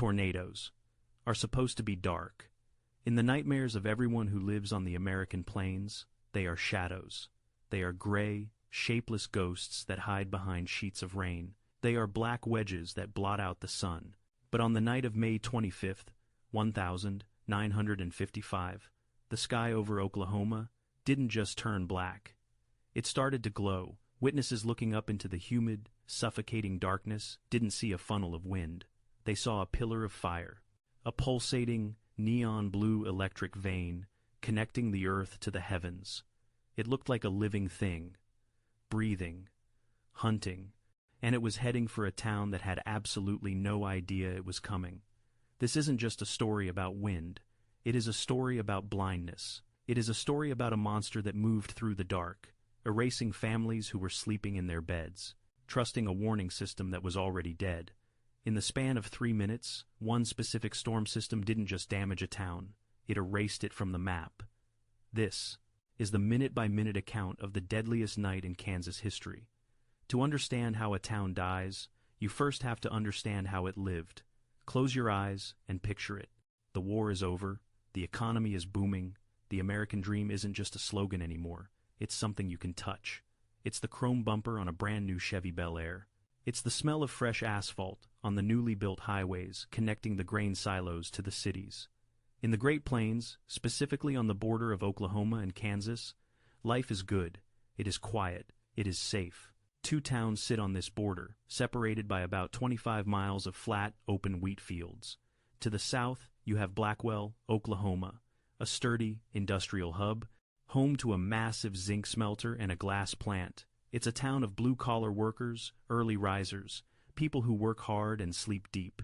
tornadoes, are supposed to be dark. In the nightmares of everyone who lives on the American plains, they are shadows. They are gray, shapeless ghosts that hide behind sheets of rain. They are black wedges that blot out the sun. But on the night of May 25th, 1955, the sky over Oklahoma didn't just turn black. It started to glow. Witnesses looking up into the humid, suffocating darkness didn't see a funnel of wind. They saw a pillar of fire, a pulsating, neon blue electric vein connecting the earth to the heavens. It looked like a living thing, breathing, hunting, and it was heading for a town that had absolutely no idea it was coming. This isn't just a story about wind. It is a story about blindness. It is a story about a monster that moved through the dark, erasing families who were sleeping in their beds, trusting a warning system that was already dead. In the span of 3 minutes, one specific storm system didn't just damage a town, it erased it from the map. This is the minute-by-minute account of the deadliest night in Kansas history. To understand how a town dies, you first have to understand how it lived. Close your eyes and picture it. The war is over, the economy is booming, the American dream isn't just a slogan anymore, it's something you can touch. It's the chrome bumper on a brand new Chevy Bel Air. It's the smell of fresh asphalt on the newly built highways connecting the grain silos to the cities. In the Great Plains, specifically on the border of Oklahoma and Kansas, life is good, it is quiet, it is safe. 2 towns sit on this border, separated by about 25 miles of flat, open wheat fields. To the south, you have Blackwell, Oklahoma, a sturdy, industrial hub, home to a massive zinc smelter and a glass plant. It's a town of blue-collar workers, early risers, people who work hard and sleep deep.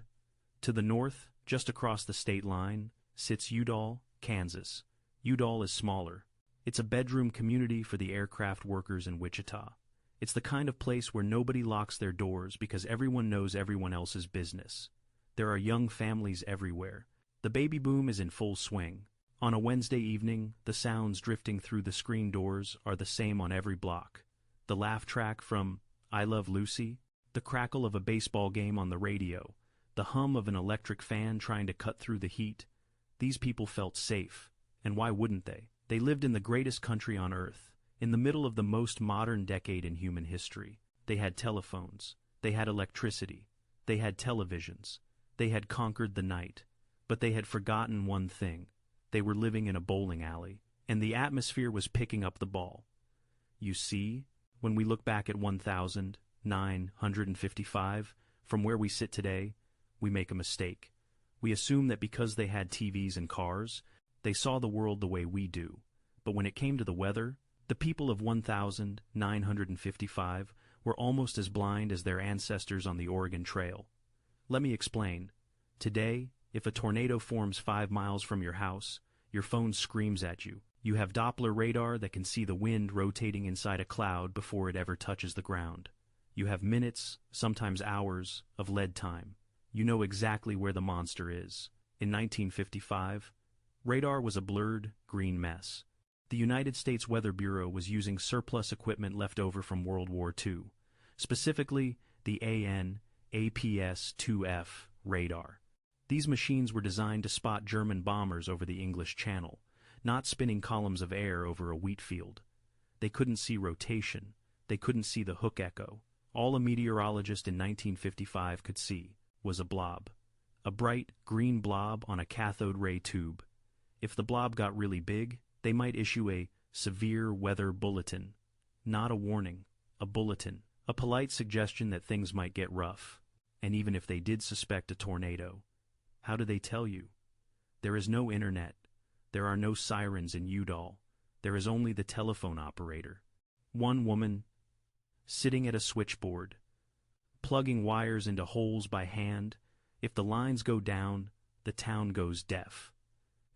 To the north, just across the state line, sits Udall, Kansas. Udall is smaller. It's a bedroom community for the aircraft workers in Wichita. It's the kind of place where nobody locks their doors because everyone knows everyone else's business. There are young families everywhere. The baby boom is in full swing. On a Wednesday evening, the sounds drifting through the screen doors are the same on every block. The laugh track from I Love Lucy, the crackle of a baseball game on the radio, the hum of an electric fan trying to cut through the heat. These people felt safe, and why wouldn't they? They lived in the greatest country on earth, in the middle of the most modern decade in human history. They had telephones, they had electricity, they had televisions, they had conquered the night, but they had forgotten one thing. They were living in a bowling alley, and the atmosphere was picking up the ball. You see, when we look back at 1955, from where we sit today, we make a mistake. We assume that because they had TVs and cars, they saw the world the way we do. But when it came to the weather, the people of 1955 were almost as blind as their ancestors on the Oregon Trail. Let me explain. Today, if a tornado forms 5 miles from your house, your phone screams at you. You have Doppler radar that can see the wind rotating inside a cloud before it ever touches the ground. You have minutes, sometimes hours, of lead time. You know exactly where the monster is. In 1955, radar was a blurred, green mess. The United States Weather Bureau was using surplus equipment left over from World War II, specifically the AN/APS-2F radar. These machines were designed to spot German bombers over the English Channel, not spinning columns of air over a wheat field. They couldn't see rotation. They couldn't see the hook echo. All a meteorologist in 1955 could see was a blob. A bright, green blob on a cathode ray tube. If the blob got really big, they might issue a severe weather bulletin. Not a warning, a bulletin. A polite suggestion that things might get rough. And even if they did suspect a tornado, how do they tell you? There is no internet. There are no sirens in Udall. There is only the telephone operator. One woman, sitting at a switchboard, plugging wires into holes by hand. If the lines go down, the town goes deaf.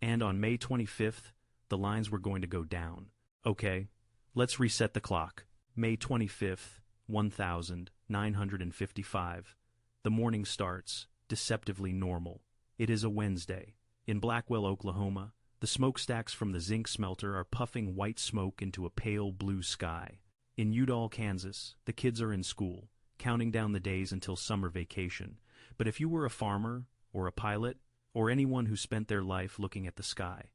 And on May 25th, the lines were going to go down. Okay, let's reset the clock. May 25th, 1955. The morning starts, deceptively normal. It is a Wednesday. In Blackwell, Oklahoma, the smokestacks from the zinc smelter are puffing white smoke into a pale blue sky. In Udall, Kansas, the kids are in school, counting down the days until summer vacation. But if you were a farmer or a pilot, or anyone who spent their life looking at the sky.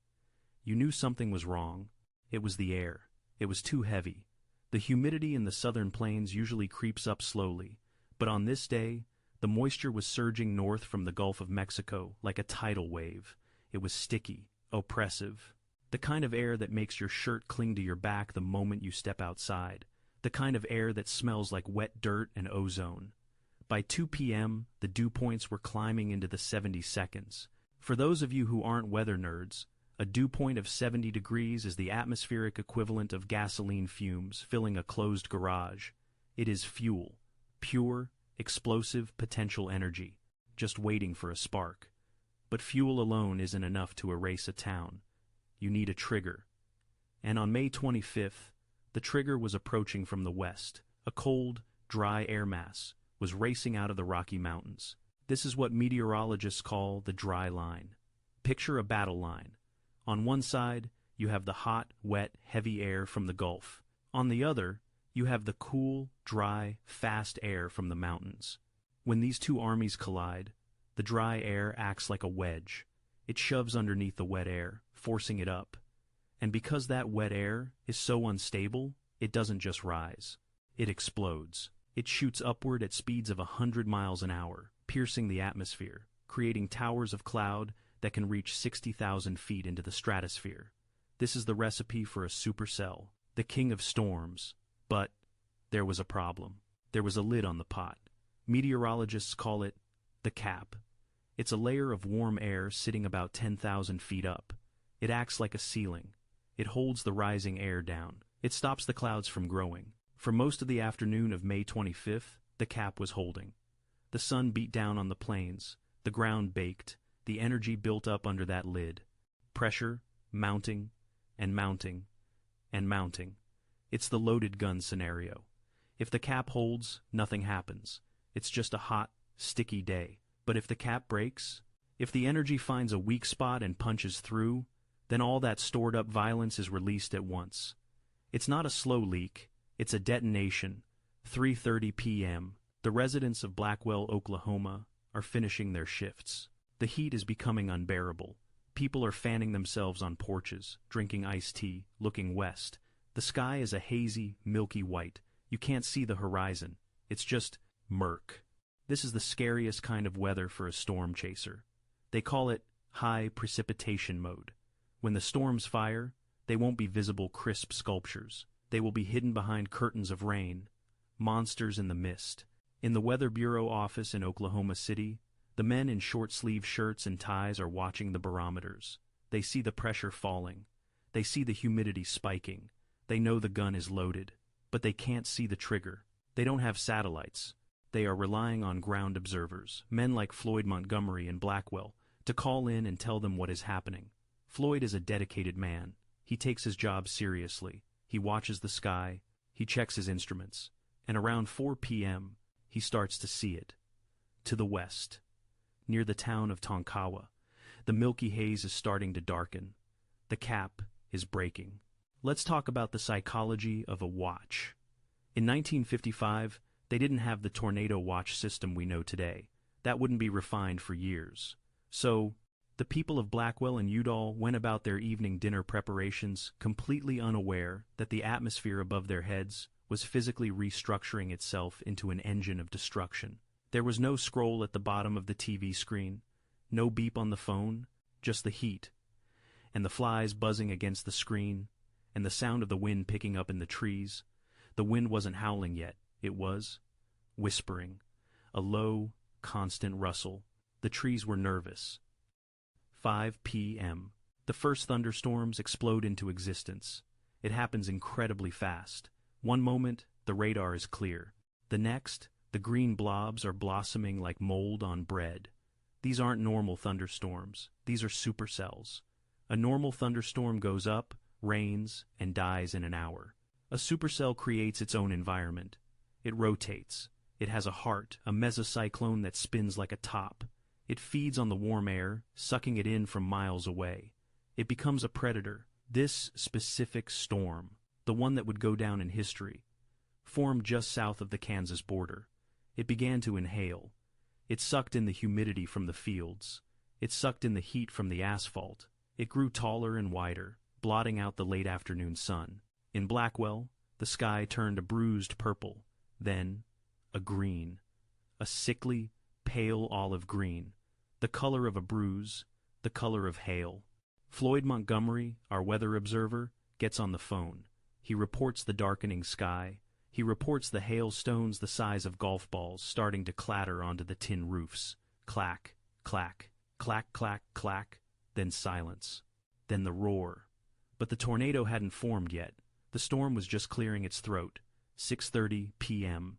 You knew something was wrong. It was the air. It was too heavy. The humidity in the southern plains usually creeps up slowly, but on this day, the moisture was surging north from the Gulf of Mexico like a tidal wave. It was sticky, oppressive. The kind of air that makes your shirt cling to your back the moment you step outside. The kind of air that smells like wet dirt and ozone. By 2 p.m., the dew points were climbing into the 70 seconds. For those of you who aren't weather nerds, a dew point of 70 degrees is the atmospheric equivalent of gasoline fumes filling a closed garage. It is fuel. Pure, explosive potential energy, just waiting for a spark. But fuel alone isn't enough to erase a town. You need a trigger. And on May 25th, the trigger was approaching from the west. A cold, dry air mass was racing out of the Rocky Mountains. This is what meteorologists call the dry line. Picture a battle line. On one side, you have the hot, wet, heavy air from the Gulf. On the other, you have the cool, dry, fast air from the mountains. When these two armies collide, the dry air acts like a wedge. It shoves underneath the wet air, forcing it up. And because that wet air is so unstable, it doesn't just rise. It explodes. It shoots upward at speeds of 100 miles an hour, piercing the atmosphere, creating towers of cloud that can reach 60,000 feet into the stratosphere. This is the recipe for a supercell, the king of storms. But there was a problem. There was a lid on the pot. Meteorologists call it the cap. It's a layer of warm air sitting about 10,000 feet up. It acts like a ceiling. It holds the rising air down. It stops the clouds from growing. For most of the afternoon of May 25th, the cap was holding. The sun beat down on the plains. The ground baked. The energy built up under that lid. Pressure, mounting, and mounting, and mounting. It's the loaded gun scenario. If the cap holds, nothing happens. It's just a hot, sticky day. But if the cap breaks, if the energy finds a weak spot and punches through, then all that stored-up violence is released at once. It's not a slow leak. It's a detonation. 3:30 p.m. The residents of Blackwell, Oklahoma, are finishing their shifts. The heat is becoming unbearable. People are fanning themselves on porches, drinking iced tea, looking west. The sky is a hazy, milky white. You can't see the horizon. It's just murk. This is the scariest kind of weather for a storm chaser. They call it high precipitation mode. When the storms fire, they won't be visible crisp sculptures. They will be hidden behind curtains of rain, monsters in the mist. In the Weather Bureau office in Oklahoma City, the men in short-sleeved shirts and ties are watching the barometers. They see the pressure falling. They see the humidity spiking. They know the gun is loaded, but they can't see the trigger. They don't have satellites. They are relying on ground observers, men like Floyd Montgomery and Blackwell, to call in and tell them what is happening. Floyd is a dedicated man. He takes his job seriously. He watches the sky. He checks his instruments. And around 4 p.m., he starts to see it. To the west, near the town of Tonkawa, the milky haze is starting to darken. The cap is breaking. Let's talk about the psychology of a watch. In 1955, they didn't have the tornado watch system we know today. That wouldn't be refined for years. So, the people of Blackwell and Udall went about their evening dinner preparations completely unaware that the atmosphere above their heads was physically restructuring itself into an engine of destruction. There was no scroll at the bottom of the TV screen, no beep on the phone, just the heat, and the flies buzzing against the screen, and the sound of the wind picking up in the trees. The wind wasn't howling yet. It was whispering, a low, constant rustle. The trees were nervous. 5 p.m. The first thunderstorms explode into existence. It happens incredibly fast. One moment, the radar is clear. The next, the green blobs are blossoming like mold on bread. These aren't normal thunderstorms. These are supercells. A normal thunderstorm goes up, rains, and dies in an hour. A supercell creates its own environment. It rotates. It has a heart, a mesocyclone that spins like a top. It feeds on the warm air, sucking it in from miles away. It becomes a predator. This specific storm, the one that would go down in history, formed just south of the Kansas border. It began to inhale. It sucked in the humidity from the fields. It sucked in the heat from the asphalt. It grew taller and wider, blotting out the late afternoon sun. In Blackwell, the sky turned a bruised purple, then a green. A sickly, pale olive green. The color of a bruise, the color of hail. Floyd Montgomery, our weather observer, gets on the phone. He reports the darkening sky. He reports the hailstones the size of golf balls starting to clatter onto the tin roofs. Clack, clack, clack, clack, clack, then silence. Then the roar. But the tornado hadn't formed yet. The storm was just clearing its throat. 6:30 p.m.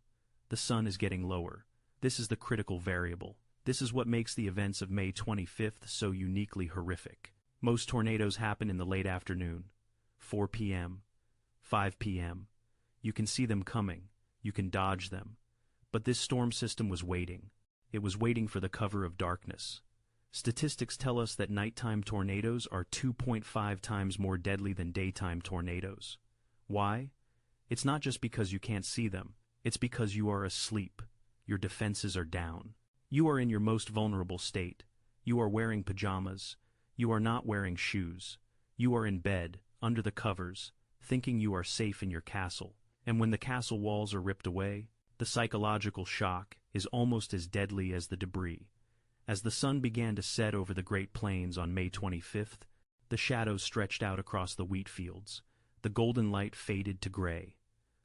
The sun is getting lower. This is the critical variable. This is what makes the events of May 25th so uniquely horrific. Most tornadoes happen in the late afternoon. 4 p.m., 5 p.m. You can see them coming. You can dodge them. But this storm system was waiting. It was waiting for the cover of darkness. Statistics tell us that nighttime tornadoes are 2.5 times more deadly than daytime tornadoes. Why? It's not just because you can't see them. It's because you are asleep. Your defenses are down. You are in your most vulnerable state. You are wearing pajamas. You are not wearing shoes. You are in bed, under the covers, thinking you are safe in your castle. And when the castle walls are ripped away, the psychological shock is almost as deadly as the debris. As the sun began to set over the Great Plains on May 25th, the shadows stretched out across the wheat fields. The golden light faded to gray.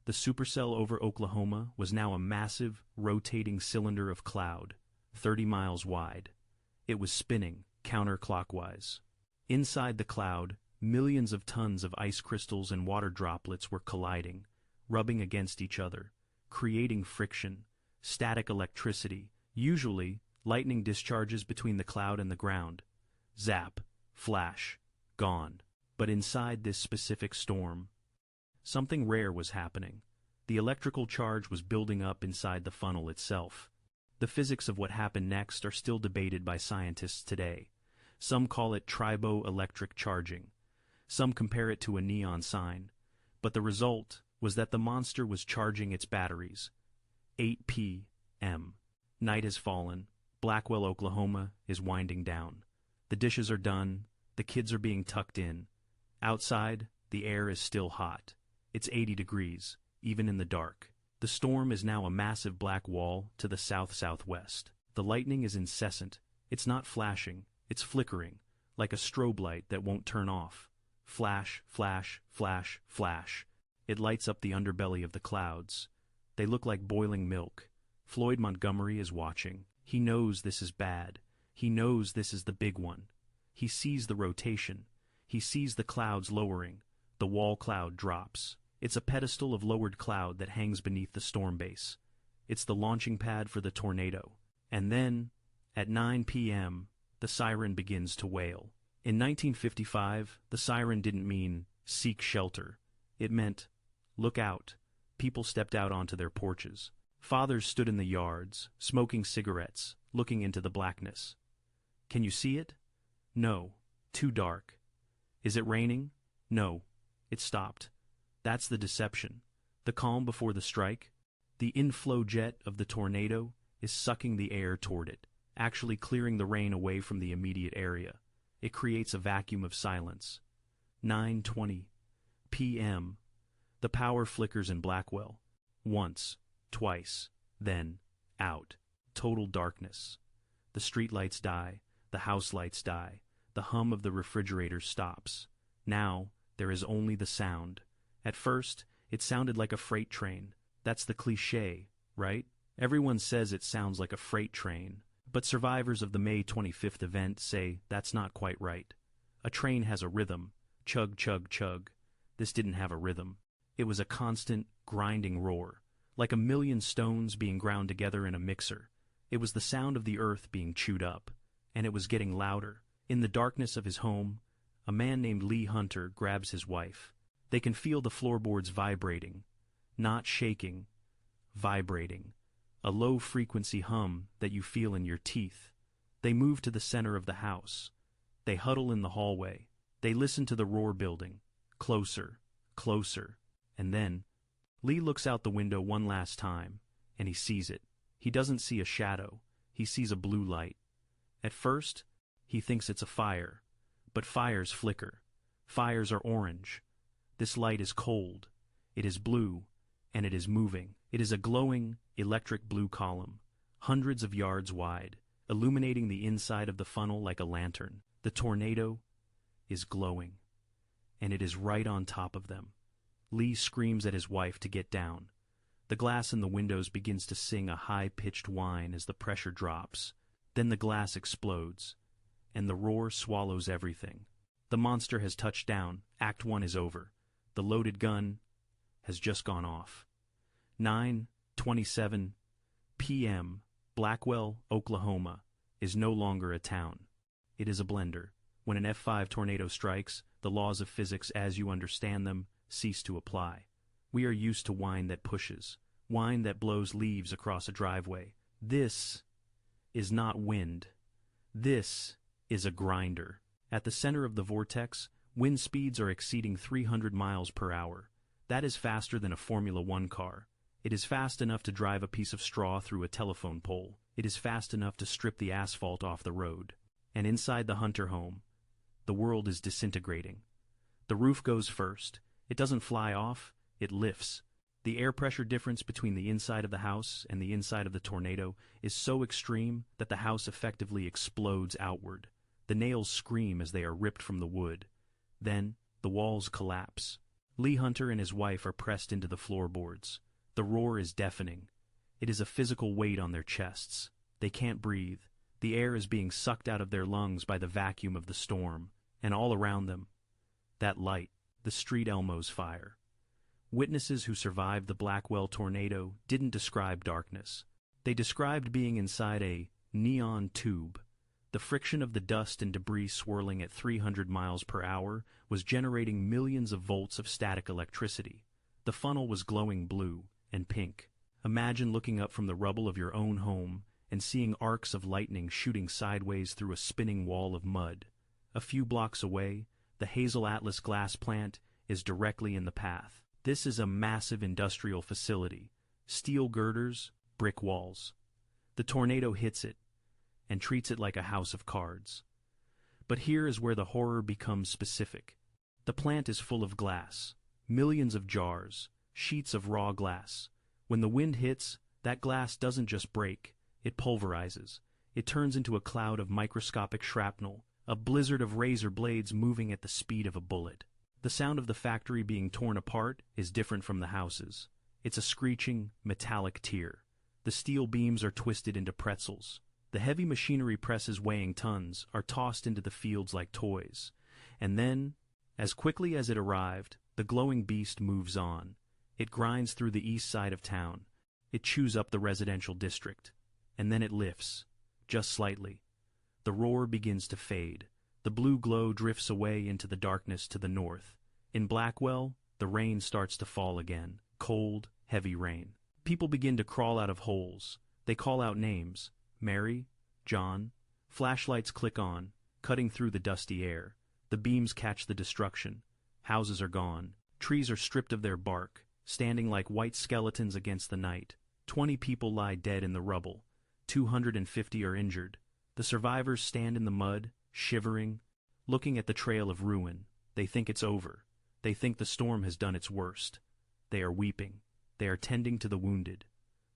The supercell over Oklahoma was now a massive, rotating cylinder of cloud, 30 miles wide. It was spinning counterclockwise. Inside the cloud, millions of tons of ice crystals and water droplets were colliding, rubbing against each other, creating friction, static electricity, usually lightning discharges between the cloud and the ground. Zap, flash, gone. But inside this specific storm, something rare was happening. The electrical charge was building up inside the funnel itself. The physics of what happened next are still debated by scientists today. Some call it triboelectric charging. Some compare it to a neon sign. But the result was that the monster was charging its batteries. 8 p.m. Night has fallen. Blackwell, Oklahoma is winding down. The dishes are done. The kids are being tucked in. Outside, the air is still hot. It's 80 degrees, even in the dark. The storm is now a massive black wall to the south-southwest. The lightning is incessant. It's not flashing. It's flickering, like a strobe light that won't turn off. Flash, flash, flash, flash. It lights up the underbelly of the clouds. They look like boiling milk. Floyd Montgomery is watching. He knows this is bad. He knows this is the big one. He sees the rotation. He sees the clouds lowering. The wall cloud drops. It's a pedestal of lowered cloud that hangs beneath the storm base. It's the launching pad for the tornado. And then, at 9 p.m., the siren begins to wail. In 1955, the siren didn't mean, seek shelter. It meant, look out. People stepped out onto their porches. Fathers stood in the yards, smoking cigarettes, looking into the blackness. Can you see it? No. Too dark. Is it raining? No. It stopped. That's the deception. The calm before the strike. The inflow jet of the tornado is sucking the air toward it, actually clearing the rain away from the immediate area. It creates a vacuum of silence. 9:20 p.m. The power flickers in Blackwell. Once, twice, then out. Total darkness. The streetlights die. The house lights die. The hum of the refrigerator stops. Now, there is only the sound. At first, it sounded like a freight train. That's the cliché, right? Everyone says it sounds like a freight train. But survivors of the May 25th event say that's not quite right. A train has a rhythm. Chug, chug, chug. This didn't have a rhythm. It was a constant, grinding roar, like a million stones being ground together in a mixer. It was the sound of the earth being chewed up, and it was getting louder. In the darkness of his home, a man named Lee Hunter grabs his wife. They can feel the floorboards vibrating, not shaking, vibrating, a low-frequency hum that you feel in your teeth. They move to the center of the house. They huddle in the hallway. They listen to the roar building, closer, closer, and then Lee looks out the window one last time, and he sees it. He doesn't see a shadow. he sees a blue light. At first, he thinks it's a fire, but fires flicker. Fires are orange. This light is cold. It is blue, and it is moving. It is a glowing, electric blue column, hundreds of yards wide, illuminating the inside of the funnel like a lantern. The tornado is glowing, and it is right on top of them. Lee screams at his wife to get down. The glass in the windows begins to sing a high-pitched whine as the pressure drops. Then the glass explodes, and the roar swallows everything. The monster has touched down. Act 1 is over. The loaded gun has just gone off. 9:27 p.m. Blackwell, Oklahoma, is no longer a town. It is a blender. When an F5 tornado strikes, the laws of physics as you understand them cease to apply. We are used to wine that pushes, wine that blows leaves across a driveway. This is not wind. This is a grinder. At the center of the vortex, wind speeds are exceeding 300 miles per hour. That is faster than a Formula One car. It is fast enough to drive a piece of straw through a telephone pole. It is fast enough to strip the asphalt off the road. And inside the Hunter home, the world is disintegrating. The roof goes first. It doesn't fly off, it lifts. The air pressure difference between the inside of the house and the inside of the tornado is so extreme that the house effectively explodes outward. The nails scream as they are ripped from the wood. Then, the walls collapse. Lee Hunter and his wife are pressed into the floorboards. The roar is deafening. It is a physical weight on their chests. They can't breathe. The air is being sucked out of their lungs by the vacuum of the storm. And all around them, that light, the street Elmo's fire. Witnesses who survived the Blackwell tornado didn't describe darkness. They described being inside a neon tube. The friction of the dust and debris swirling at 300 miles per hour was generating millions of volts of static electricity. The funnel was glowing blue and pink. Imagine looking up from the rubble of your own home and seeing arcs of lightning shooting sideways through a spinning wall of mud. A few blocks away, the Hazel Atlas glass plant is directly in the path. This is a massive industrial facility. Steel girders, brick walls. The tornado hits it and treats it like a house of cards. But here is where the horror becomes specific. The plant is full of glass, millions of jars, sheets of raw glass. When the wind hits, that glass doesn't just break, it pulverizes. It turns into a cloud of microscopic shrapnel, a blizzard of razor blades moving at the speed of a bullet. The sound of the factory being torn apart is different from the houses. It's a screeching, metallic tear. The steel beams are twisted into pretzels. The heavy machinery presses weighing tons are tossed into the fields like toys. And then, as quickly as it arrived, the glowing beast moves on. It grinds through the east side of town. It chews up the residential district. And then it lifts, just slightly. The roar begins to fade. The blue glow drifts away into the darkness to the north. In Blackwell, the rain starts to fall again. Cold, heavy rain. People begin to crawl out of holes. They call out names. Mary, John. Flashlights click on, cutting through the dusty air. The beams catch the destruction. Houses are gone. Trees are stripped of their bark, standing like white skeletons against the night. 20 people lie dead in the rubble. 250 are injured. The survivors stand in the mud, shivering, looking at the trail of ruin. They think it's over. They think the storm has done its worst. They are weeping. They are tending to the wounded.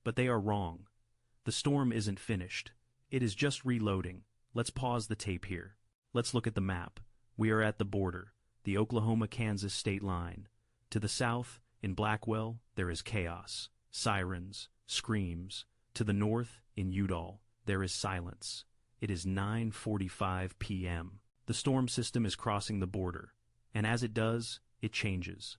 But they are wrong. The storm isn't finished. It is just reloading. Let's pause the tape here. Let's look at the map. We are at the border, the Oklahoma-Kansas state line. To the south, in Blackwell, there is chaos, sirens, screams. To the north, in Udall, there is silence. It is 9:45 p.m. The storm system is crossing the border, and as it does, it changes.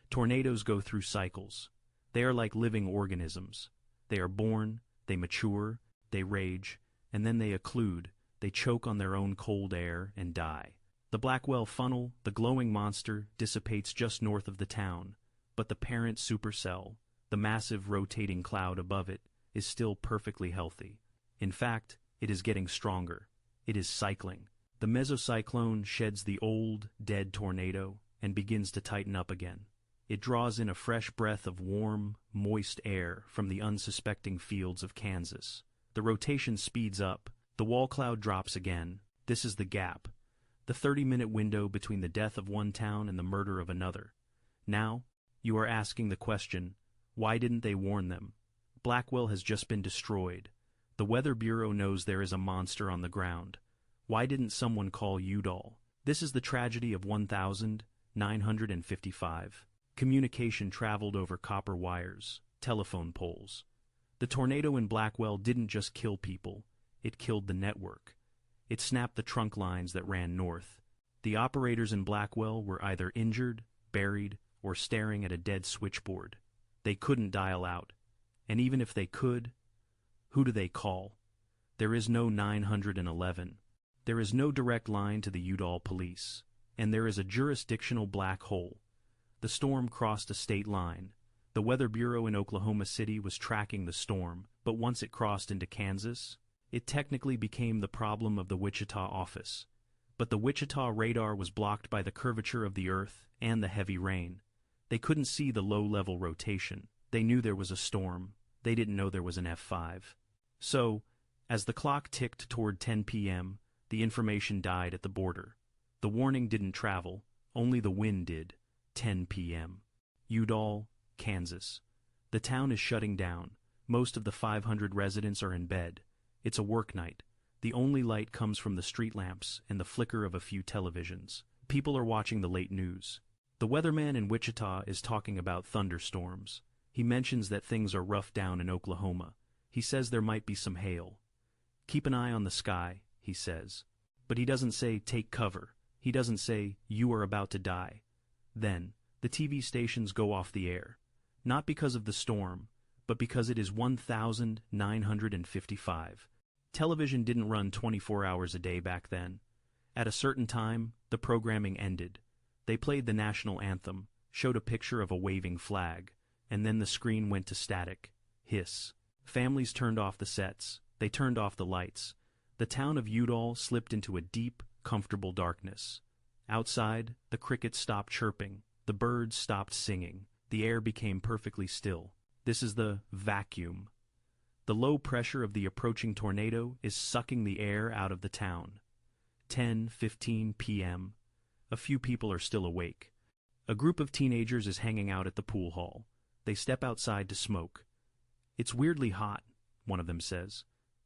Tornadoes go through cycles. They are like living organisms. They are born, they mature, they rage, and then they occlude, they choke on their own cold air and die. The Blackwell funnel, the glowing monster, dissipates just north of the town, but the parent supercell, the massive rotating cloud above it, is still perfectly healthy. In fact, it is getting stronger. It is cycling. The mesocyclone sheds the old, dead tornado and begins to tighten up again. It draws in a fresh breath of warm, moist air from the unsuspecting fields of Kansas. The rotation speeds up. The wall cloud drops again. This is the gap. The 30-minute window between the death of one town and the murder of another. Now, you are asking the question, why didn't they warn them? Blackwell has just been destroyed. The Weather Bureau knows there is a monster on the ground. Why didn't someone call Udall? This is the tragedy of 1955. Communication traveled over copper wires, telephone poles. The tornado in Blackwell didn't just kill people, it killed the network. It snapped the trunk lines that ran north. The operators in Blackwell were either injured, buried, or staring at a dead switchboard. They couldn't dial out. And even if they could, who do they call? There is no 911. There is no direct line to the Udall police. And there is a jurisdictional black hole. The storm crossed a state line. The Weather Bureau in Oklahoma City was tracking the storm, but once it crossed into Kansas, it technically became the problem of the Wichita office. But the Wichita radar was blocked by the curvature of the earth and the heavy rain. They couldn't see the low-level rotation. They knew there was a storm. They didn't know there was an F5. So, as the clock ticked toward 10 p.m., the information died at the border. The warning didn't travel, only the wind did. 10 p.m. Udall, Kansas. The town is shutting down. Most of the 500 residents are in bed. It's a work night. The only light comes from the street lamps and the flicker of a few televisions. People are watching the late news. The weatherman in Wichita is talking about thunderstorms. He mentions that things are rough down in Oklahoma. He says there might be some hail. Keep an eye on the sky, he says. But he doesn't say, take cover. He doesn't say, you are about to die. Then, the TV stations go off the air. Not because of the storm, but because it is 1955. Television didn't run 24 hours a day back then. At a certain time, the programming ended. They played the national anthem, showed a picture of a waving flag, and then the screen went to static. Hiss. Families turned off the sets. They turned off the lights. The town of Udall slipped into a deep, comfortable darkness. Outside, the crickets stopped chirping. The birds stopped singing. The air became perfectly still. This is the vacuum. The low pressure of the approaching tornado is sucking the air out of the town. 10:15 p.m. A few people are still awake. A group of teenagers is hanging out at the pool hall. They step outside to smoke. It's weirdly hot, one of them says.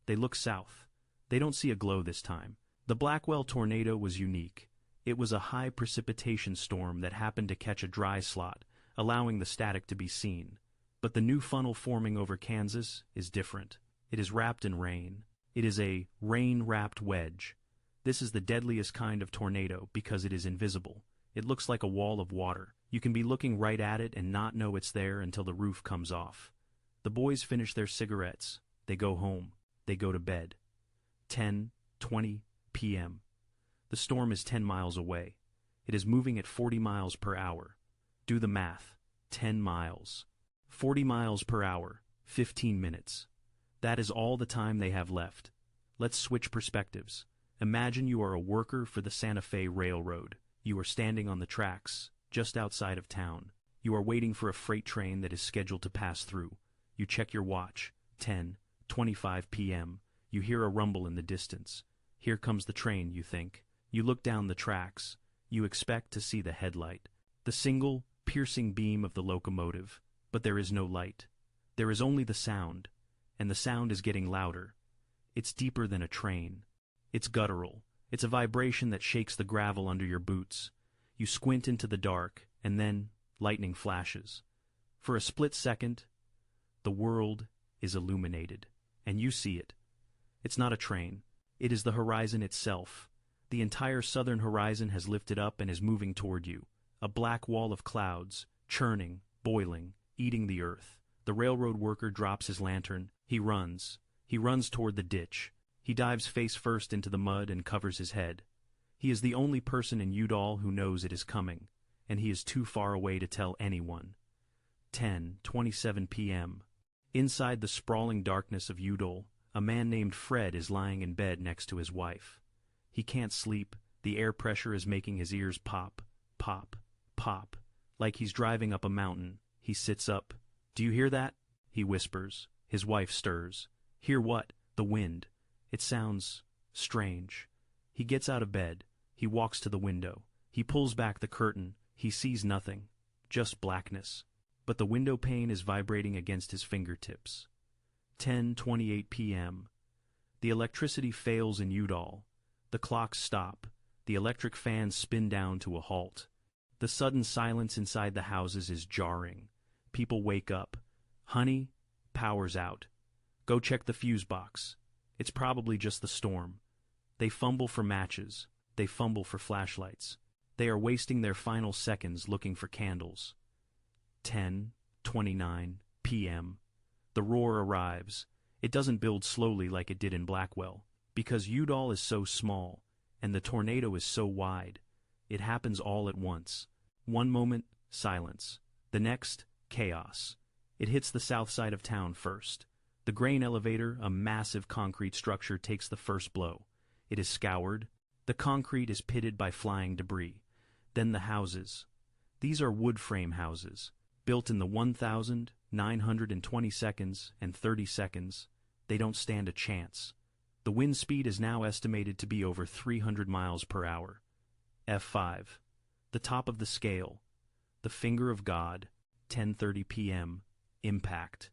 They look south. They don't see a glow this time. The Blackwell tornado was unique. It was a high precipitation storm that happened to catch a dry slot, allowing the static to be seen. But the new funnel forming over Kansas is different. It is wrapped in rain. It is a rain-wrapped wedge. This is the deadliest kind of tornado because it is invisible. It looks like a wall of water. You can be looking right at it and not know it's there until the roof comes off. The boys finish their cigarettes. They go home. They go to bed. 10:20 p.m. The storm is 10 miles away. It is moving at 40 miles per hour. Do the math. 10 miles. 40 miles per hour. 15 minutes. That is all the time they have left. Let's switch perspectives. Imagine you are a worker for the Santa Fe Railroad. You are standing on the tracks, just outside of town. You are waiting for a freight train that is scheduled to pass through. You check your watch. 10:25 p.m. You hear a rumble in the distance. Here comes the train, you think. You look down the tracks. You expect to see the headlight, the single, piercing beam of the locomotive. But there is no light. There is only the sound, and the sound is getting louder. It's deeper than a train. It's guttural. It's a vibration that shakes the gravel under your boots. You squint into the dark, and then lightning flashes. For a split second, the world is illuminated, and you see it. It's not a train. It is the horizon itself. The entire southern horizon has lifted up and is moving toward you. A black wall of clouds, churning, boiling, eating the earth. The railroad worker drops his lantern. He runs. He runs toward the ditch. He dives face first into the mud and covers his head. He is the only person in Udall who knows it is coming, and he is too far away to tell anyone. 10:27 p.m. Inside the sprawling darkness of Udall, a man named Fred is lying in bed next to his wife. He can't sleep. The air pressure is making his ears pop, pop, pop, like he's driving up a mountain. He sits up. "Do you hear that?" he whispers. His wife stirs. "Hear what?" The wind. It sounds strange. He gets out of bed. He walks to the window. He pulls back the curtain. He sees nothing. Just blackness. But the window pane is vibrating against his fingertips. 10:28 p.m. The electricity fails in Udall. The clocks stop. The electric fans spin down to a halt. The sudden silence inside the houses is jarring. People wake up. Honey, power's out. Go check the fuse box. It's probably just the storm. They fumble for matches. They fumble for flashlights. They are wasting their final seconds looking for candles. 10:29 p.m. The roar arrives. It doesn't build slowly like it did in Blackwell, because Udall is so small, and the tornado is so wide. It happens all at once. One moment, silence. The next, chaos. It hits the south side of town first. The grain elevator, a massive concrete structure, takes the first blow. It is scoured. The concrete is pitted by flying debris. Then the houses. These are wood frame houses, built in the 1,920 seconds and 30 seconds. They don't stand a chance. The wind speed is now estimated to be over 300 miles per hour. F5. The top of the scale. The finger of God. 10:30 p.m. Impact.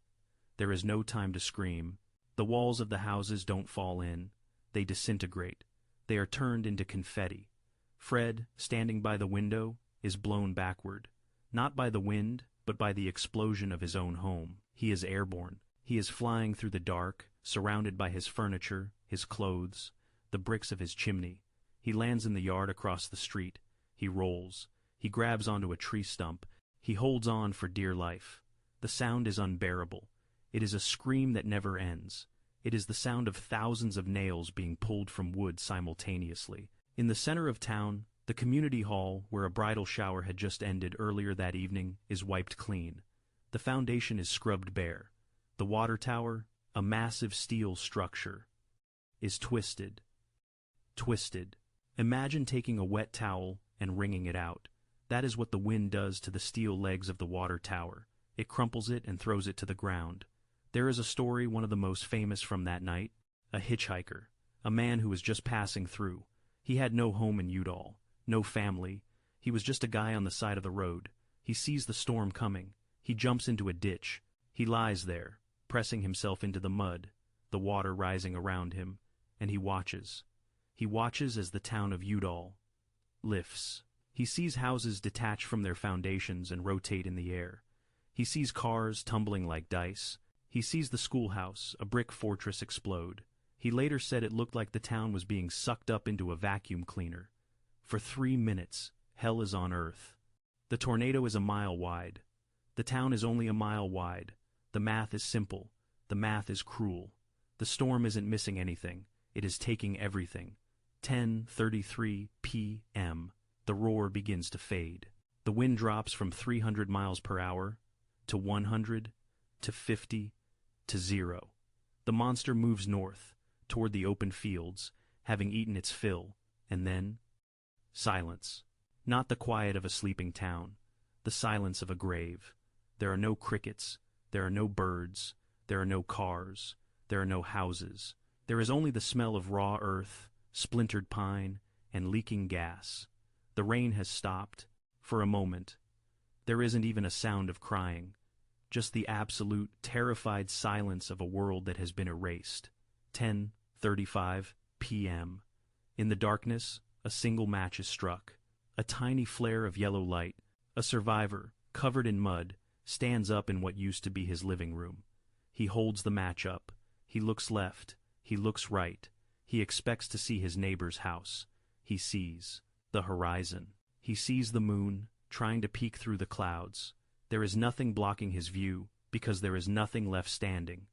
There is no time to scream. The walls of the houses don't fall in. They disintegrate. They are turned into confetti. Fred, standing by the window, is blown backward. Not by the wind, but by the explosion of his own home. He is airborne. He is flying through the dark, surrounded by his furniture, his clothes, the bricks of his chimney. He lands in the yard across the street. He rolls. He grabs onto a tree stump. He holds on for dear life. The sound is unbearable. It is a scream that never ends. It is the sound of thousands of nails being pulled from wood simultaneously. In the center of town, the community hall, where a bridal shower had just ended earlier that evening, is wiped clean. The foundation is scrubbed bare. The water tower, a massive steel structure, is twisted. Twisted. Imagine taking a wet towel and wringing it out. That is what the wind does to the steel legs of the water tower. It crumples it and throws it to the ground. There is a story, one of the most famous from that night. A hitchhiker. A man who was just passing through. He had no home in Udall. No family. He was just a guy on the side of the road. He sees the storm coming. He jumps into a ditch. He lies there, pressing himself into the mud, the water rising around him, and he watches. He watches as the town of Udall lifts. He sees houses detach from their foundations and rotate in the air. He sees cars tumbling like dice. He sees the schoolhouse, a brick fortress, explode. He later said it looked like the town was being sucked up into a vacuum cleaner. For 3 minutes, hell is on earth. The tornado is a mile wide. The town is only a mile wide. The math is simple. The math is cruel. The storm isn't missing anything. It is taking everything. 10:33 p.m. The roar begins to fade. The wind drops from 300 miles per hour to 100 to 50 to 0. The monster moves north, toward the open fields, having eaten its fill, and then silence. Not the quiet of a sleeping town, the silence of a grave. There are no crickets, there are no birds, there are no cars, there are no houses. There is only the smell of raw earth, splintered pine, and leaking gas. The rain has stopped, for a moment. There isn't even a sound of crying, just the absolute, terrified silence of a world that has been erased. 10:35 p.m. In the darkness, a single match is struck. A tiny flare of yellow light. A survivor, covered in mud, stands up in what used to be his living room. He holds the match up. He looks left. He looks right. He expects to see his neighbor's house. He sees the horizon. He sees the moon, trying to peek through the clouds. There is nothing blocking his view, because there is nothing left standing.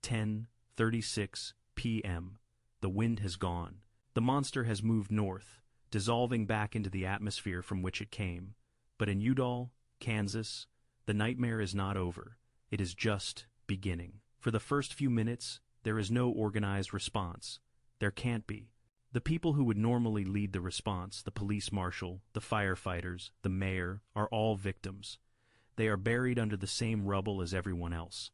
10:36 p.m. The wind has gone. The monster has moved north, dissolving back into the atmosphere from which it came. But in Udall, Kansas, the nightmare is not over. It is just beginning. For the first few minutes, there is no organized response. There can't be. The people who would normally lead the response, the police marshal, the firefighters, the mayor, are all victims. They are buried under the same rubble as everyone else.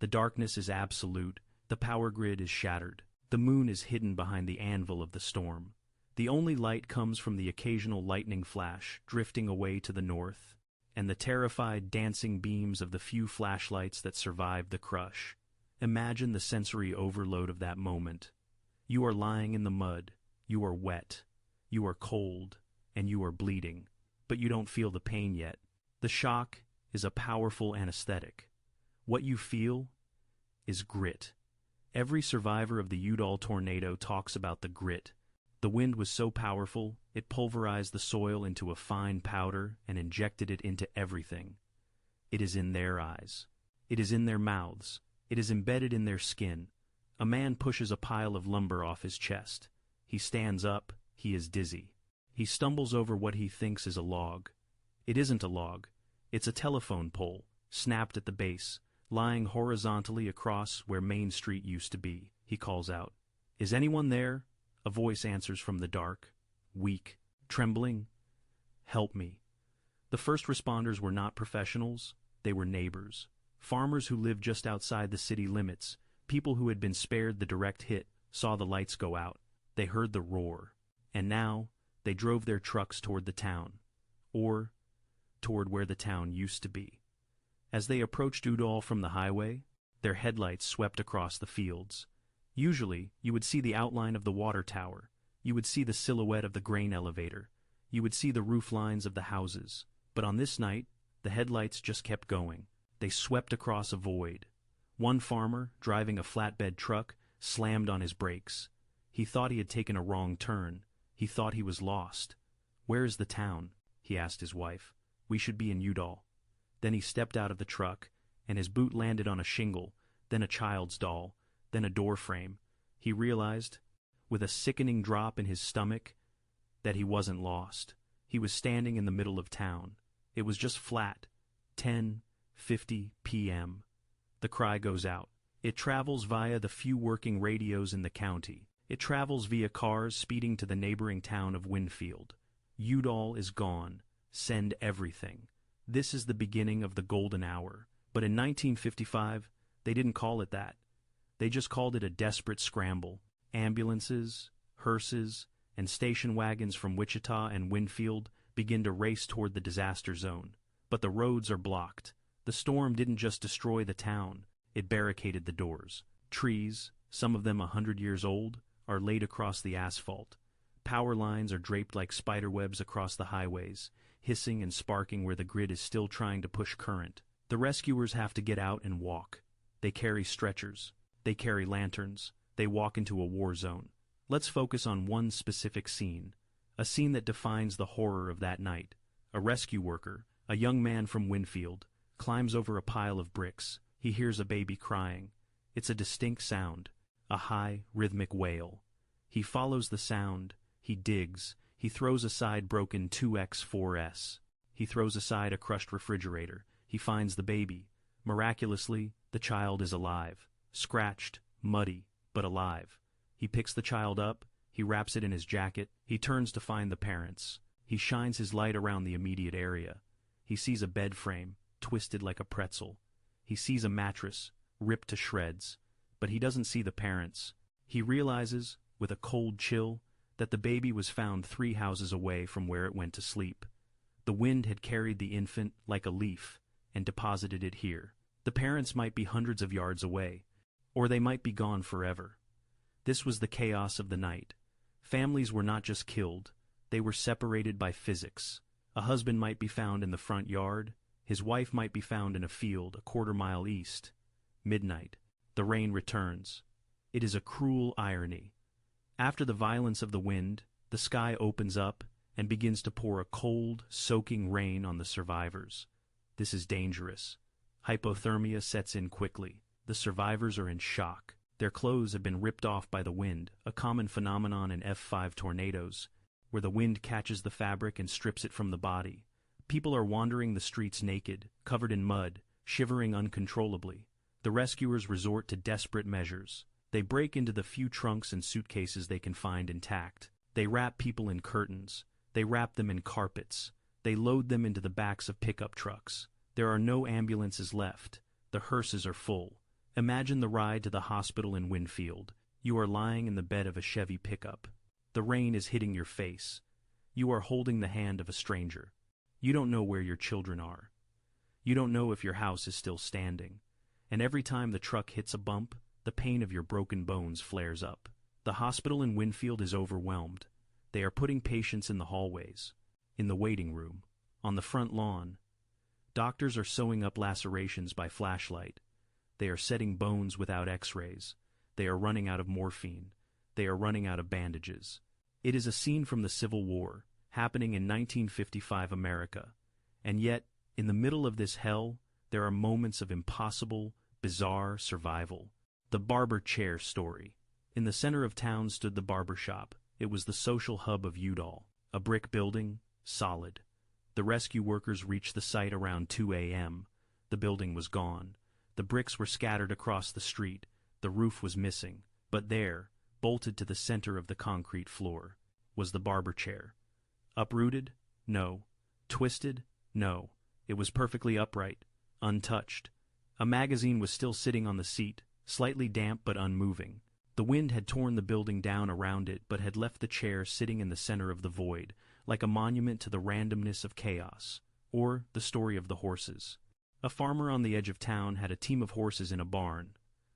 The darkness is absolute. The power grid is shattered. The moon is hidden behind the anvil of the storm. The only light comes from the occasional lightning flash drifting away to the north, and the terrified dancing beams of the few flashlights that survived the crush. Imagine the sensory overload of that moment. You are lying in the mud, you are wet, you are cold, and you are bleeding, but you don't feel the pain yet. The shock is a powerful anesthetic. What you feel is grit. Every survivor of the Udall tornado talks about the grit. The wind was so powerful, it pulverized the soil into a fine powder and injected it into everything. It is in their eyes. It is in their mouths. It is embedded in their skin. A man pushes a pile of lumber off his chest. He stands up. He is dizzy. He stumbles over what he thinks is a log. It isn't a log. It's a telephone pole, snapped at the base, lying horizontally across where Main Street used to be. He calls out, "Is anyone there?" A voice answers from the dark, weak, trembling. "Help me." The first responders were not professionals. They were neighbors. Farmers who lived just outside the city limits, people who had been spared the direct hit, saw the lights go out. They heard the roar. And now, they drove their trucks toward the town. Or toward where the town used to be. As they approached Udall from the highway, their headlights swept across the fields. Usually, you would see the outline of the water tower. You would see the silhouette of the grain elevator. You would see the roof lines of the houses. But on this night, the headlights just kept going. They swept across a void. One farmer, driving a flatbed truck, slammed on his brakes. He thought he had taken a wrong turn. He thought he was lost. "Where is the town?" he asked his wife. "We should be in Udall." Then he stepped out of the truck, and his boot landed on a shingle, then a child's doll, then a door frame. He realized, with a sickening drop in his stomach, that he wasn't lost. He was standing in the middle of town. It was just flat. 10:50 p.m. The cry goes out. It travels via the few working radios in the county. It travels via cars speeding to the neighboring town of Winfield. Udall is gone. Send everything. This is the beginning of the golden hour. But in 1955, they didn't call it that. They just called it a desperate scramble. Ambulances, hearses, and station wagons from Wichita and Winfield begin to race toward the disaster zone. But the roads are blocked. The storm didn't just destroy the town. It barricaded the doors. Trees, some of them 100 years old, are laid across the asphalt. Power lines are draped like spiderwebs across the highways, hissing and sparking where the grid is still trying to push current. The rescuers have to get out and walk. They carry stretchers. They carry lanterns. They walk into a war zone. Let's focus on one specific scene, a scene that defines the horror of that night. A rescue worker, a young man from Winfield, climbs over a pile of bricks. He hears a baby crying. It's a distinct sound, a high, rhythmic wail. He follows the sound. He digs. He throws aside broken 2x4s. He throws aside a crushed refrigerator. He finds the baby. Miraculously, the child is alive. Scratched, muddy, but alive. He picks the child up. He wraps it in his jacket. He turns to find the parents. He shines his light around the immediate area. He sees a bed frame, twisted like a pretzel. He sees a mattress, ripped to shreds. But he doesn't see the parents. He realizes, with a cold chill, that the baby was found 3 houses away from where it went to sleep. The wind had carried the infant like a leaf and deposited it here. The parents might be hundreds of yards away, or they might be gone forever. This was the chaos of the night. Families were not just killed, they were separated by physics. A husband might be found in the front yard, his wife might be found in a field a quarter-mile east. Midnight. The rain returns. It is a cruel irony. After the violence of the wind, the sky opens up and begins to pour a cold, soaking rain on the survivors. This is dangerous. Hypothermia sets in quickly. The survivors are in shock. Their clothes have been ripped off by the wind, a common phenomenon in F5 tornadoes, where the wind catches the fabric and strips it from the body. People are wandering the streets naked, covered in mud, shivering uncontrollably. The rescuers resort to desperate measures. They break into the few trunks and suitcases they can find intact. They wrap people in curtains. They wrap them in carpets. They load them into the backs of pickup trucks. There are no ambulances left. The hearses are full. Imagine the ride to the hospital in Winfield. You are lying in the bed of a Chevy pickup. The rain is hitting your face. You are holding the hand of a stranger. You don't know where your children are. You don't know if your house is still standing. And every time the truck hits a bump, the pain of your broken bones flares up. The hospital in Winfield is overwhelmed. They are putting patients in the hallways, in the waiting room, on the front lawn. Doctors are sewing up lacerations by flashlight. They are setting bones without x-rays. They are running out of morphine. They are running out of bandages. It is a scene from the Civil War, happening in 1955 America. And yet, in the middle of this hell, there are moments of impossible, bizarre survival. The barber chair story. In the center of town stood the barber shop. It was the social hub of Udall. A brick building, solid. The rescue workers reached the site around 2 a.m. The building was gone. The bricks were scattered across the street. The roof was missing. But there, bolted to the center of the concrete floor, was the barber chair. Uprooted? No. Twisted? No. It was perfectly upright, untouched. A magazine was still sitting on the seat, slightly damp but unmoving. The wind had torn the building down around it but had left the chair sitting in the center of the void, like a monument to the randomness of chaos, or the story of the horses. A farmer on the edge of town had a team of horses in a barn.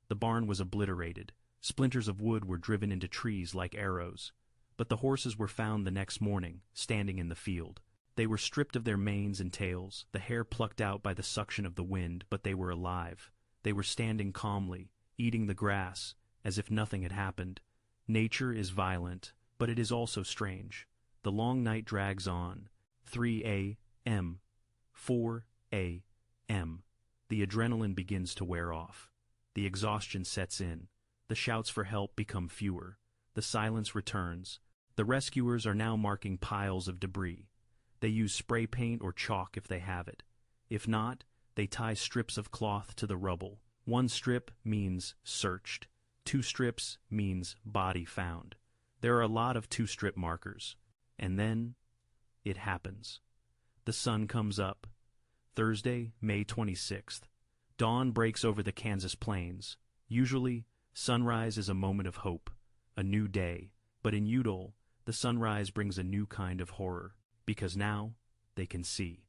The barn was obliterated. Splinters of wood were driven into trees like arrows. But the horses were found the next morning, standing in the field. They were stripped of their manes and tails, the hair plucked out by the suction of the wind, but they were alive. They were standing calmly, eating the grass, as if nothing had happened. Nature is violent, but it is also strange. The long night drags on. 3 a.m. 4 a.m. The adrenaline begins to wear off. The exhaustion sets in. The shouts for help become fewer. The silence returns. The rescuers are now marking piles of debris. They use spray paint or chalk if they have it. If not, they tie strips of cloth to the rubble. 1 strip means searched. 2 strips means body found. There are a lot of 2-strip markers. And then, it happens. The sun comes up. Thursday, May 26th. Dawn breaks over the Kansas plains. Usually, sunrise is a moment of hope, a new day. But in Udall, the sunrise brings a new kind of horror, because now they can see.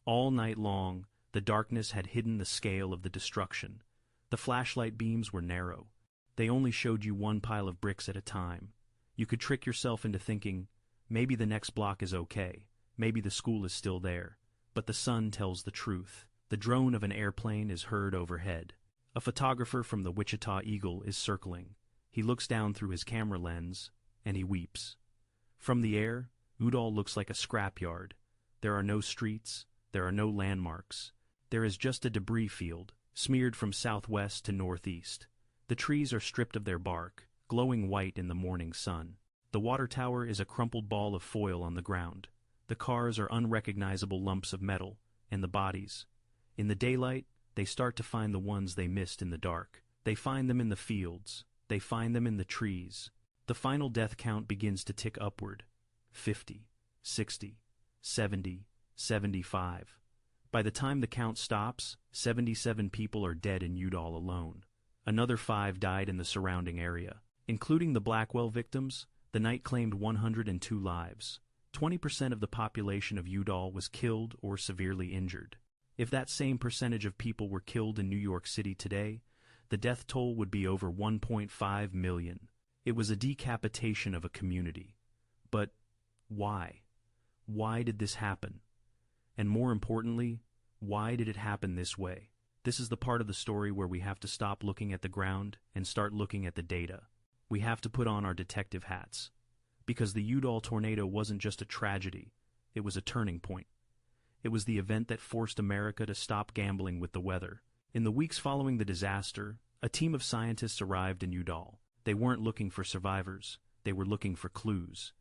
All night long, the darkness had hidden the scale of the destruction. The flashlight beams were narrow. They only showed you one pile of bricks at a time. You could trick yourself into thinking, maybe the next block is okay, maybe the school is still there. But the sun tells the truth. The drone of an airplane is heard overhead. A photographer from the Wichita Eagle is circling. He looks down through his camera lens, and he weeps. From the air, Udall looks like a scrapyard. There are no streets, there are no landmarks. There is just a debris field, smeared from southwest to northeast. The trees are stripped of their bark, glowing white in the morning sun. The water tower is a crumpled ball of foil on the ground. The cars are unrecognizable lumps of metal, and the bodies. In the daylight, they start to find the ones they missed in the dark. They find them in the fields. They find them in the trees. The final death count begins to tick upward. 50, 60, 70, 75. By the time the count stops, 77 people are dead in Udall alone. Another 5 died in the surrounding area. Including the Blackwell victims, the night claimed 102 lives. 20% of the population of Udall was killed or severely injured. If that same percentage of people were killed in New York City today, the death toll would be over 1.5 million. It was a decapitation of a community. But why? Why did this happen? And more importantly, why did it happen this way? This is the part of the story where we have to stop looking at the ground and start looking at the data. We have to put on our detective hats. Because the Udall tornado wasn't just a tragedy, it was a turning point. It was the event that forced America to stop gambling with the weather. In the weeks following the disaster, a team of scientists arrived in Udall. They weren't looking for survivors. They were looking for clues.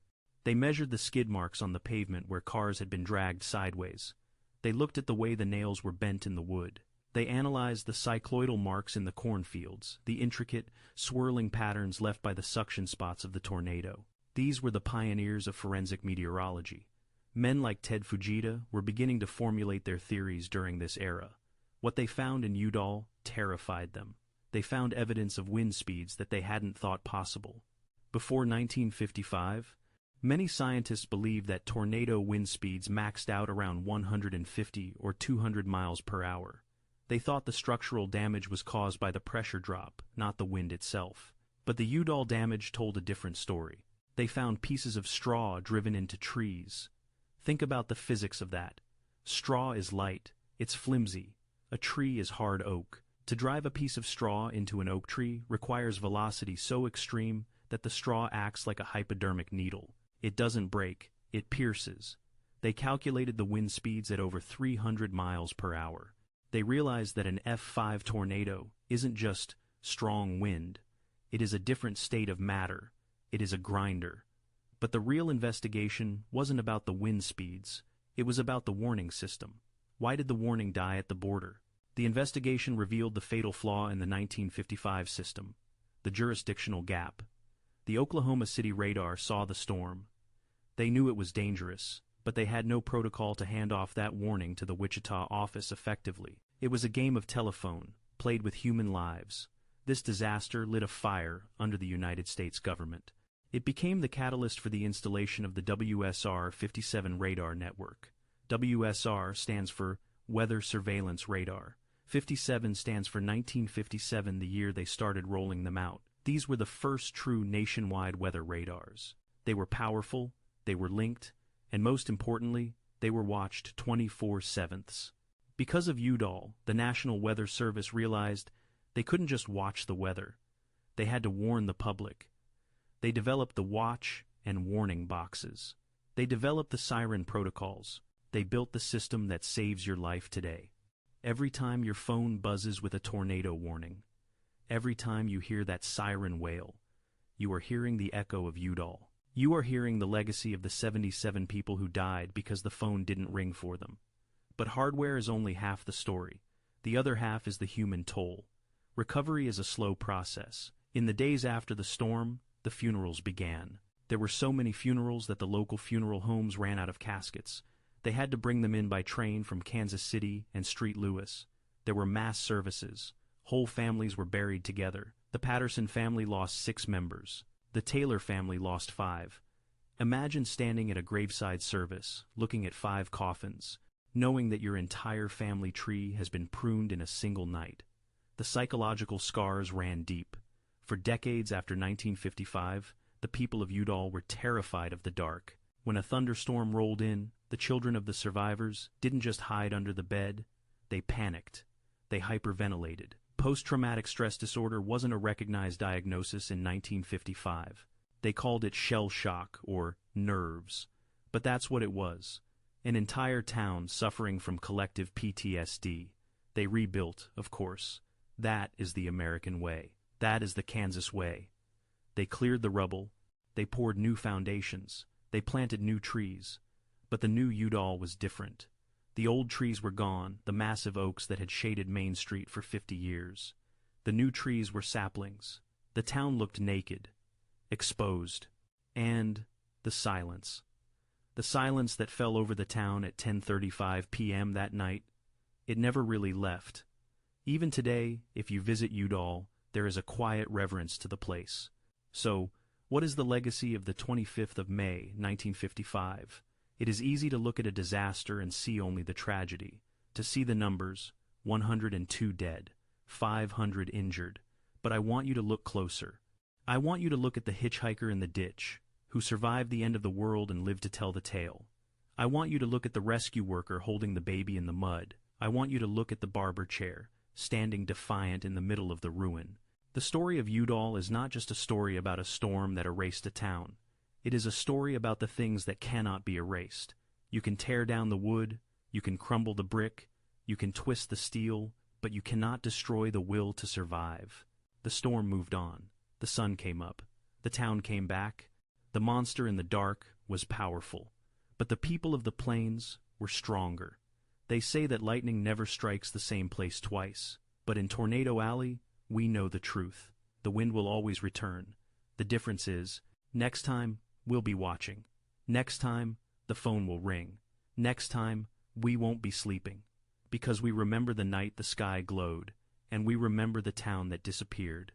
They measured the skid marks on the pavement where cars had been dragged sideways. They looked at the way the nails were bent in the wood. They analyzed the cycloidal marks in the cornfields, the intricate, swirling patterns left by the suction spots of the tornado. These were the pioneers of forensic meteorology. Men like Ted Fujita were beginning to formulate their theories during this era. What they found in Udall terrified them. they found evidence of wind speeds that they hadn't thought possible. Before 1955, many scientists believed that tornado wind speeds maxed out around 150 or 200 miles per hour. They thought the structural damage was caused by the pressure drop, not the wind itself. But the Udall damage told a different story. They found pieces of straw driven into trees. Think about the physics of that. Straw is light, it's flimsy. A tree is hard oak. To drive a piece of straw into an oak tree requires velocity so extreme that the straw acts like a hypodermic needle. It doesn't break, it pierces. They calculated the wind speeds at over 300 miles per hour. They realized that an F5 tornado isn't just strong wind. It is a different state of matter. It is a grinder. But the real investigation wasn't about the wind speeds. It was about the warning system. Why did the warning die at the border? The investigation revealed the fatal flaw in the 1955 system, the jurisdictional gap. The Oklahoma City radar saw the storm. They knew it was dangerous, but they had no protocol to hand off that warning to the Wichita office effectively. It was a game of telephone, played with human lives. This disaster lit a fire under the United States government. It became the catalyst for the installation of the WSR-57 radar network. WSR stands for Weather Surveillance Radar. 57 stands for 1957, the year they started rolling them out. These were the first true nationwide weather radars. They were powerful, they were linked, and most importantly, they were watched 24/7. Because of Udall, the National Weather Service realized they couldn't just watch the weather. They had to warn the public. They developed the watch and warning boxes. They developed the siren protocols. They built the system that saves your life today. Every time your phone buzzes with a tornado warning, every time you hear that siren wail, you are hearing the echo of Udall. You are hearing the legacy of the 77 people who died because the phone didn't ring for them. But hardware is only half the story. The other half is the human toll. Recovery is a slow process. In the days after the storm, the funerals began. There were so many funerals that the local funeral homes ran out of caskets. They had to bring them in by train from Kansas City and St. Louis. There were mass services. Whole families were buried together. The Patterson family lost 6 members. The Taylor family lost 5. Imagine standing at a graveside service, looking at 5 coffins, knowing that your entire family tree has been pruned in a single night. The psychological scars ran deep. For decades after 1955, the people of Udall were terrified of the dark. When a thunderstorm rolled in, the children of the survivors didn't just hide under the bed, they panicked. They hyperventilated. Post-traumatic stress disorder wasn't a recognized diagnosis in 1955. They called it shell shock or nerves. But that's what it was. An entire town suffering from collective PTSD. They rebuilt, of course. That is the American way. That is the Kansas way. They cleared the rubble. They poured new foundations. They planted new trees. But the new Udall was different. The old trees were gone, the massive oaks that had shaded Main Street for 50 years. The new trees were saplings. The town looked naked, exposed. And the silence. The silence that fell over the town at 10:35 p.m. that night, it never really left. Even today, if you visit Udall, there is a quiet reverence to the place. So, what is the legacy of the 25th of May, 1955? It is easy to look at a disaster and see only the tragedy, to see the numbers, 102 dead, 500 injured. But I want you to look closer. I want you to look at the hitchhiker in the ditch, who survived the end of the world and lived to tell the tale. I want you to look at the rescue worker holding the baby in the mud. I want you to look at the barber chair, standing defiant in the middle of the ruin. The story of Udall is not just a story about a storm that erased a town. It is a story about the things that cannot be erased. You can tear down the wood, you can crumble the brick, you can twist the steel, but you cannot destroy the will to survive. The storm moved on. The sun came up. The town came back. The monster in the dark was powerful. But the people of the plains were stronger. They say that lightning never strikes the same place twice. But in Tornado Alley, we know the truth. The wind will always return. The difference is, next time, we'll be watching. Next time, the phone will ring. Next time, we won't be sleeping. Because we remember the night the sky glowed, and we remember the town that disappeared.